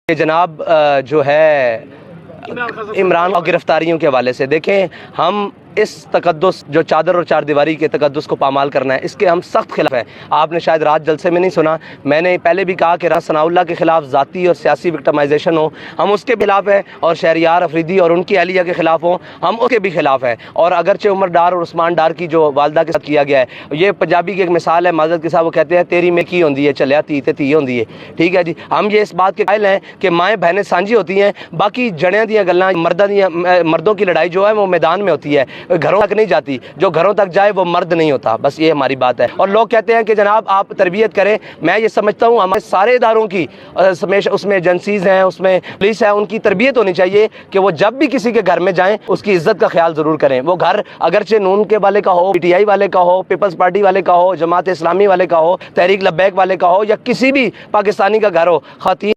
کہ جناب جو ہے عمران اور گرفتاریوں کے حوالے سے دیکھیں، ہم اس تقدس جو چادر اور چار دیواری کے تقدس کو پامال کرنا ہے، اس کے ہم سخت خلاف ہیں۔ آپ نے شاید رات جلسے میں نہیں سنا، میں نے پہلے بھی کہا کہ رانا ثناء اللہ کے خلاف ذاتی اور سیاسی وکٹمائزیشن ہو، ہم اس کے خلاف ہیں، اور شہریار افریدی اور ان کی اہلیہ کے خلاف ہوں، ہم اس کے بھی خلاف ہیں۔ اور اگرچہ عمر ڈار اور عثمان ڈار کی جو والدہ کے ساتھ کیا گیا ہے، یہ پنجابی کی ایک مثال ہے، معذرت کے ساتھ وہ کہتے ہیں تیری میں کی ہوندی ہے چلیا تی تے تی ہوندی ہے، ٹھیک ہے جی۔ ہم یہ اس بات کے قائل ہیں کہ مائیں بہنیں سانجھی ہوتی ہیں، باقی جڑیاں دیاں گلاں مردوں کی لڑائی جو ہے وہ میدان میں ہوتی ہے، گھروں تک نہیں جاتی، جو گھروں تک جائے وہ مرد نہیں ہوتا، بس یہ ہماری بات ہے۔ اور لوگ کہتے ہیں کہ جناب آپ تربیت کریں، میں یہ سمجھتا ہوں ہمارے سارے اداروں کی اس میں ایجنسیز ہیں، اس میں پولیس ہے، ان کی تربیت ہونی چاہیے کہ وہ جب بھی کسی کے گھر میں جائیں اس کی عزت کا خیال ضرور کریں۔ وہ گھر اگرچہ نون کے والے کا ہو، پی ٹی آئی والے کا ہو، پیپلز پارٹی والے کا ہو، جماعت اسلامی والے کا ہو، تحریک لبیک والے کا ہو، یا کسی بھی پاکستانی کا گھر ہو، خواتین